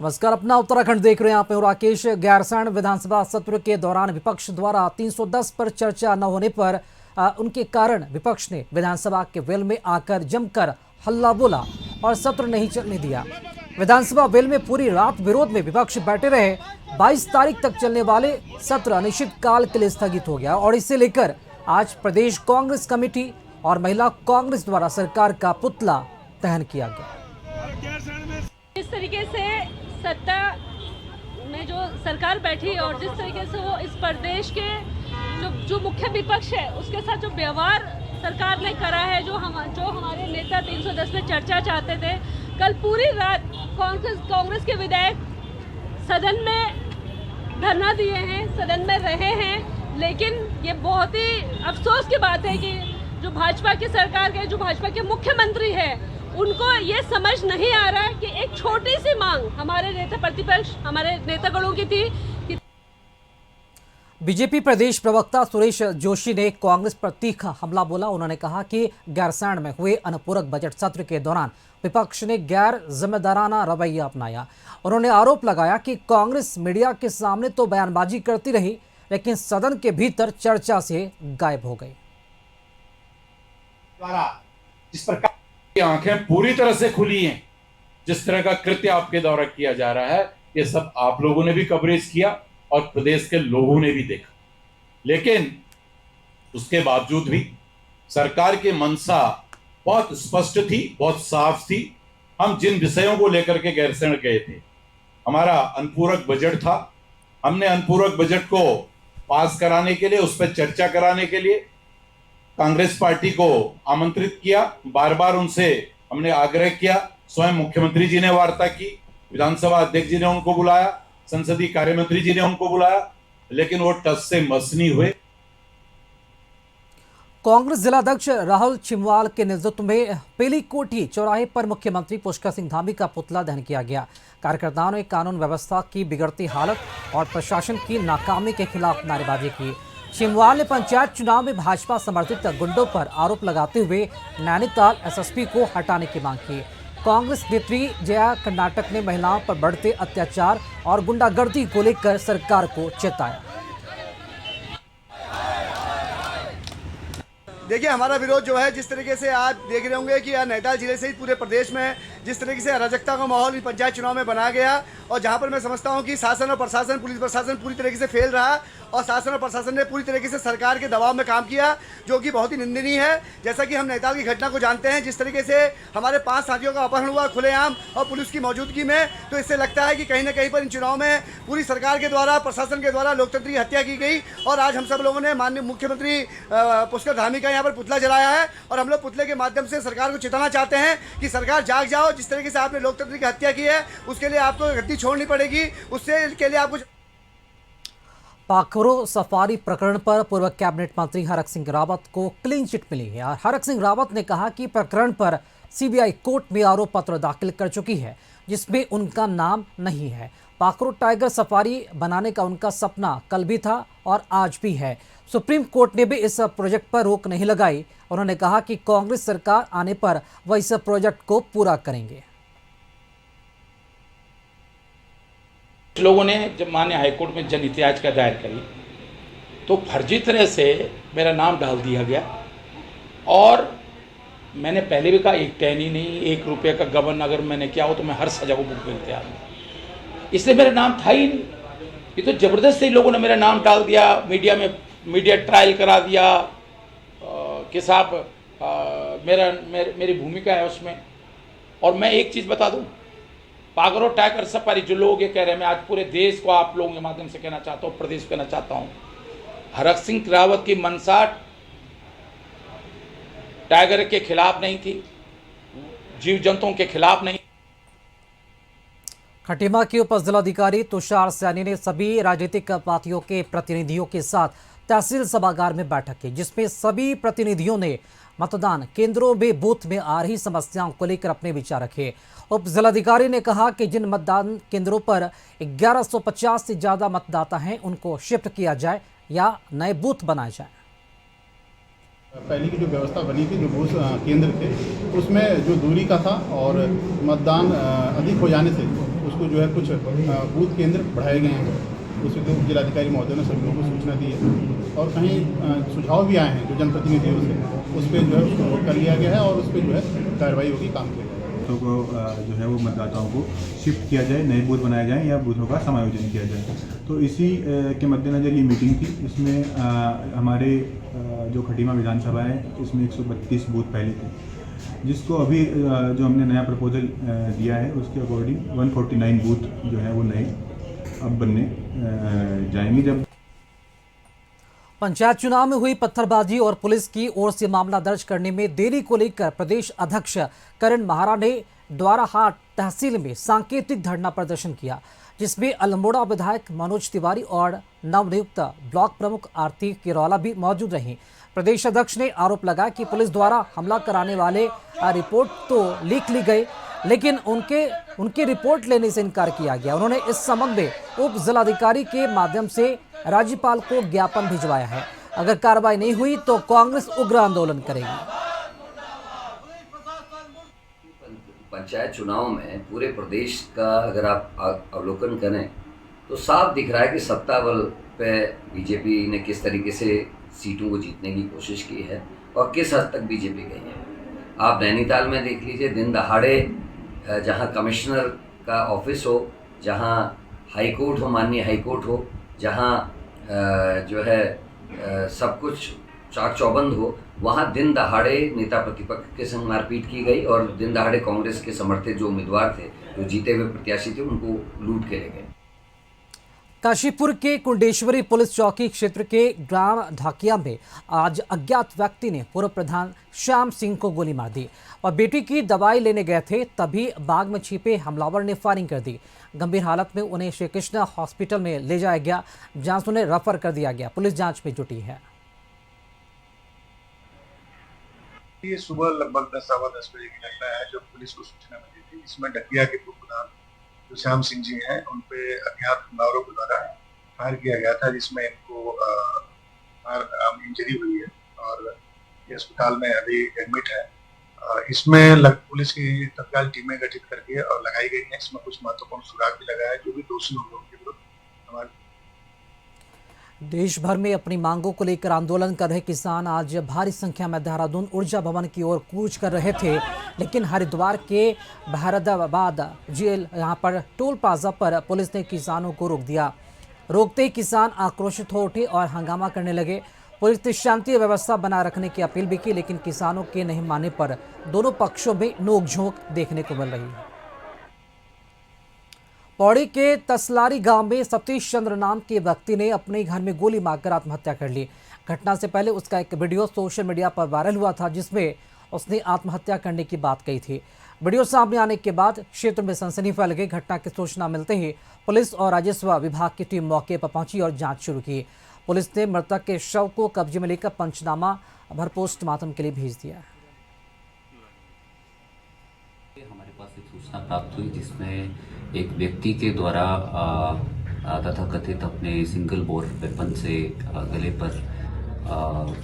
नमस्कार, अपना उत्तराखंड देख रहे हैं आप। राकेश। गैरसैंण विधानसभा सत्र के दौरान विपक्ष द्वारा 310 पर चर्चा न होने पर उनके कारण विपक्ष ने विधानसभा के वेल में आकर जमकर हल्ला बोला और सत्र नहीं चलने दिया। विधानसभा वेल में पूरी रात विरोध में विपक्ष बैठे रहे। 22 तारीख तक चलने वाले सत्र अनिश्चितकाल के लिए स्थगित हो गया और इसे लेकर आज प्रदेश कांग्रेस कमेटी और महिला कांग्रेस द्वारा सरकार का पुतला दहन किया गया। जिस तरीके से सत्ता में जो सरकार बैठी और जिस तरीके से वो इस प्रदेश के जो मुख्य विपक्ष है उसके साथ जो व्यवहार सरकार ने करा है, जो हमारे नेता 310 में चर्चा चाहते थे, कल पूरी रात कांग्रेस के विधायक सदन में धरना दिए हैं, सदन में रहे हैं। लेकिन ये बहुत ही अफसोस की बात है कि जो भाजपा की सरकार के, जो भाजपा के मुख्यमंत्री है, उनको ये समझ नहीं आ रहा है कि एक छोटी सी मांग हमारे नेता प्रतिपक्ष, हमारे नेतागणों की थी कि बीजेपी प्रदेश प्रवक्ता सुरेश जोशी ने कांग्रेस पर तीखा हमला बोला। उन्होंने कहा कि गैरसैंण में हुए अनुपूरक बजट सत्र के दौरान विपक्ष ने गैर जिम्मेदाराना रवैया अपनाया। उन्होंने आरोप लगाया कि कांग्रेस मीडिया के सामने तो बयानबाजी करती रही, लेकिन सदन के भीतर चर्चा से गायब हो गई। जिस प्रकार की आंखें पूरी तरह से खुली हैं, जिस तरह का कृत्य आपके द्वारा किया जा रहा है, ये सब आप लोगों ने भी कवरेज किया और प्रदेश के लोगों ने भी देखा। लेकिन उसके बावजूद भी सरकार की मंशा बहुत स्पष्ट थी, बहुत साफ थी। हम जिन विषयों को लेकर के गैरसैंण गए थे, हमारा अनुपूरक बजट था। हमने अनुपूरक बजट को पास कराने के लिए, उस पर चर्चा कराने के लिए कांग्रेस पार्टी को आमंत्रित किया। बार बार उनसे हमने आग्रह किया। स्वयं मुख्यमंत्री जी ने वार्ता की, विधानसभा अध्यक्ष जी ने उनको बुलाया, संसदीय कार्य मंत्री जी ने उनको बुलाया, लेकिन वो टस से मस नहीं हुए। कांग्रेस जिलाध्यक्ष राहुल चिमवाल के नेतृत्व में पेलीकोटी चौराहे पर मुख्यमंत्री पुष्कर सिंह धामी का पुतला दहन किया गया। कार्यकर्ताओं ने कानून व्यवस्था की बिगड़ती हालत और प्रशासन की नाकामी के खिलाफ नारेबाजी की। चिमवाल ने पंचायत चुनाव में भाजपा समर्थित गुंडों पर आरोप लगाते हुए नैनीताल एसएसपी को हटाने की मांग की। कांग्रेस नेत्री जया कर्नाटक ने महिलाओं पर बढ़ते अत्याचार और गुंडागर्दी को लेकर सरकार को चेताया। देखिए, हमारा विरोध जो है, जिस तरीके से आज देख रहे होंगे कि नैनीताल जिले से ही पूरे प्रदेश में जिस तरीके से अराजकता का माहौल पंचायत चुनाव में बनाया गया और जहां पर मैं समझता हूं कि शासन और प्रशासन, पुलिस प्रशासन पूरी तरीके से फेल रहा और शासन और प्रशासन ने पूरी तरीके से सरकार के दबाव में काम किया, जो कि बहुत ही निंदनीय है। जैसा कि हम नैनीताल की घटना को जानते हैं, जिस तरीके से हमारे 5 साथियों का अपहरण हुआ खुलेआम और पुलिस की मौजूदगी में, तो इससे लगता है कि कहीं ना कहीं पर इन चुनाव में पूरी सरकार के द्वारा, प्रशासन के द्वारा लोकतंत्र की हत्या की गई। और आज हम सब लोगों ने माननीय मुख्यमंत्री पुष्कर धामी का यहाँ पर पुतला जलाया है और हम लोग पुतले के माध्यम से सरकार को चेताना चाहते हैं कि सरकार जाग जाओ। जिस तरीके से आपने लोकतंत्र की हत्या की है, उसके लिए आपको गद्दी छोड़नी पड़ेगी। उससे के लिए आपको पाखरो सफारी प्रकरण पर पूर्व कैबिनेट मंत्री हरक सिंह रावत को क्लीन चिट मिली है और हरक सिंह रावत ने कहा कि प्रकरण पर सीबीआई कोर्ट में आरोप पत्र दाखिल कर चुकी है, जिसमें उनका नाम नहीं है। पाखरो टाइगर सफारी बनाने का उनका सपना कल भी था और आज भी है। सुप्रीम कोर्ट ने भी इस प्रोजेक्ट पर रोक नहीं लगाई। उन्होंने कहा कि कांग्रेस सरकार आने पर वह इस प्रोजेक्ट को पूरा करेंगे। लोगों ने जब माननीय हाईकोर्ट में जनहित याचिका दायर करी तो फर्जी तरह से मेरा नाम डाल दिया गया और मैंने पहले भी कहा, एक टहनी नहीं, 1 रुपये का गबन अगर मैंने किया हो तो मैं हर सजा को भुगतने को तैयार हूँ। इसलिए मेरा नाम था ही नहीं। ये तो ज़बरदस्ती लोगों ने मेरा नाम डाल दिया, मीडिया में मीडिया ट्रायल करा दिया कि साहब मेरी भूमिका है उसमें। और मैं एक चीज़ बता दूँ, पाखरो टाइगर सफारी जो लोग ये कह रहे हैं, मैं आज पूरे देश को आप लोगों के माध्यम से कहना चाहता हूँ, प्रदेश को कहना चाहता हूँ, हरक सिंह रावत की मंशा टाइगर के खिलाफ नहीं थी, जीव जंतुओं के खिलाफ नहीं। खटीमा के उप जिलाधिकारी तुषार सैनी ने सभी राजनीतिक पार्टियों के प्रतिनिधियों के साथ तहसील सभागार में बैठक की, जिसमें सभी प्रतिनिधियों ने मतदान केंद्रों में बूथ में आ रही समस्याओं को लेकर अपने विचार रखे। उप जिलाधिकारी ने कहा कि जिन मतदान केंद्रों पर 1150 से ज्यादा मतदाता हैं, उनको शिफ्ट किया जाए या नए बूथ बनाए जाए। पहले की जो व्यवस्था बनी थी, जो बूथ केंद्र थे, उसमें जो दूरी का था और मतदान अधिक हो जाने से उसको जो है कुछ बूथ केंद्र बढ़ाए गए हैं, उसमें तो जिलाधिकारी महोदय ने सभी लोगों को सूचना दी है और कहीं सुझाव भी आए हैं जो जनप्रतिनिधियों से, उस पर जो है उसको नोट कर लिया गया है और उस पर जो है कार्रवाई होगी, काम किया जाएगा। बूथों को जो है वो मतदाताओं को शिफ्ट किया जाए, नए बूथ बनाए जाएँ या बूथों का समायोजन किया जाए। तो इसी के मद्देनज़र ये मीटिंग थी। इसमें हमारे जो खटीमा विधानसभा है इसमें 132 बूथ पहले थे, जिसको अभी जो हमने नया प्रपोजल दिया है उसके अकॉर्डिंग 149 बूथ जो है वो नए अब बनने जाएंगे। जब पंचायत चुनाव में हुई पत्थरबाजी और पुलिस की ओर से मामला दर्ज करने में देरी को लेकर प्रदेश अध्यक्ष करण माहरा ने द्वाराहाट तहसील में सांकेतिक धरना प्रदर्शन किया, जिसमें अल्मोड़ा विधायक मनोज तिवारी और नवनियुक्त ब्लॉक प्रमुख आरती किरौला भी मौजूद रहीं। प्रदेश अध्यक्ष ने आरोप लगाया कि पुलिस द्वारा हमला कराने वाले रिपोर्ट तो लिख ली गई, लेकिन उनकी रिपोर्ट लेने से इनकार किया गया। उन्होंने इस संबंध में उप जिलाधिकारी के माध्यम से राज्यपाल को ज्ञापन भिजवाया है। अगर कार्रवाई नहीं हुई तो कांग्रेस उग्र आंदोलन करेगी। पंचायत चुनाव में पूरे प्रदेश का अगर आप अवलोकन करें तो साफ दिख रहा है कि सत्ता बल पे बीजेपी ने किस तरीके से सीटों को जीतने की कोशिश की है और किस हद तक बीजेपी गई है। आप नैनीताल में देख लीजिए, दिन दहाड़े जहां कमिश्नर का ऑफिस हो, जहां हाई कोर्ट हो, माननीय हाई कोर्ट हो, जहां जो है सब कुछ चाक चौबंद हो, वहां दिन दहाड़े नेता प्रतिपक्ष के संग मारपीट की गई और दिन दहाड़े कांग्रेस के समर्थित जो उम्मीदवार थे, जो जीते हुए प्रत्याशी थे, उनको लूट के ले गए। काशीपुर के कुंडेश्वरी पुलिस चौकी क्षेत्र के ग्राम ढाकिया में आज अज्ञात व्यक्ति ने पूर्व प्रधान श्याम सिंह को गोली मार दी और बेटी की दवाई लेने गए थे, तभी बाग में छिपे हमलावर ने फायरिंग कर दी। गंभीर हालत में उन्हें श्री कृष्णा हॉस्पिटल में ले जाया गया, जहां से उन्हें रेफर कर दिया गया। पुलिस जांच में जुटी है। ये सुबह लगभग 10-10 बजे की घटना है जो पुलिस को सूचना मिली थी। इसमें ढकिया के पूर्व प्रधान जो श्याम सिंह जी हैं, उन पे अज्ञात हमलावरों के द्वारा फायर किया गया था, जिसमें इनको इंजरी हुई है और ये अस्पताल में अभी एडमिट है। इसमें पुलिस की तत्काल टीमें गठित करके और लगाई गई हैं। इसमें कुछ महत्वपूर्ण सुराग भी लगा है, जो भी दोषी होंगे उनके विरुद्ध हमारे। देश भर में अपनी मांगों को लेकर आंदोलन कर रहे किसान आज भारी संख्या में देहरादून ऊर्जा भवन की ओर कूच कर रहे थे, लेकिन हरिद्वार के बहरदाबाद जेल यहां पर टोल प्लाजा पर पुलिस ने किसानों को रोक दिया। रोकते ही किसान आक्रोशित हो उठे और हंगामा करने लगे। पुलिस ने शांति व्यवस्था बनाए रखने की अपील भी की, लेकिन किसानों के नहीं मानने पर दोनों पक्षों में नोकझोंक देखने को मिल रही है। पौड़ी के तसलारी गांव में सतीश चंद्र नाम के व्यक्ति ने अपने घर में गोली मारकर आत्महत्या कर ली। घटना से पहले उसका एक वीडियो सोशल मीडिया पर वायरल हुआ था, जिसमें उसने आत्महत्या करने की बात कही थी। वीडियो सामने आने के बाद क्षेत्र में सनसनी फैल गई। घटना की सूचना मिलते ही पुलिस और राजस्व विभाग की टीम मौके पर पहुंची और जांच शुरू की। पुलिस ने मृतक के शव को कब्जे में लेकर पंचनामा भर पोस्टमार्टम के लिए भेज दिया। हमारे पास एक सूचना प्राप्त हुई जिसमें एक व्यक्ति के द्वारा तथाकथित अपने सिंगल बोर वेपन से गले पर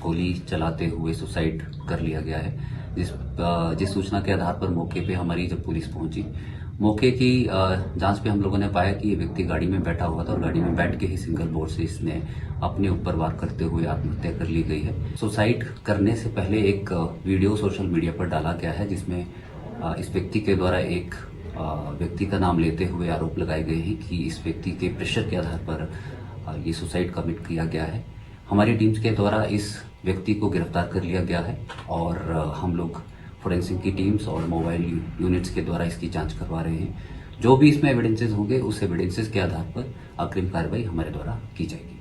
गोली चलाते हुए सुसाइड कर लिया गया है। जिस सूचना के आधार पर मौके पे हमारी जब पुलिस पहुंची, मौके की जांच पे हम लोगों ने पाया कि ये व्यक्ति गाड़ी में बैठा हुआ था और गाड़ी में बैठ के ही सिंगल बोर से इसने अपने ऊपर वार करते हुए आत्महत्या कर ली गई है। सुसाइड करने से पहले एक वीडियो सोशल मीडिया पर डाला गया है, जिसमें इस व्यक्ति के द्वारा एक व्यक्ति का नाम लेते हुए आरोप लगाए गए हैं कि इस व्यक्ति के प्रेशर के आधार पर ये सुसाइड कमिट किया गया है। हमारी टीम्स के द्वारा इस व्यक्ति को गिरफ्तार कर लिया गया है और हम लोग फोरेंसिक की टीम्स और मोबाइल यूनिट्स के द्वारा इसकी जांच करवा रहे हैं। जो भी इसमें एविडेंसेस होंगे, उस एविडेंसेस के आधार पर अग्रिम कार्रवाई हमारे द्वारा की जाएगी।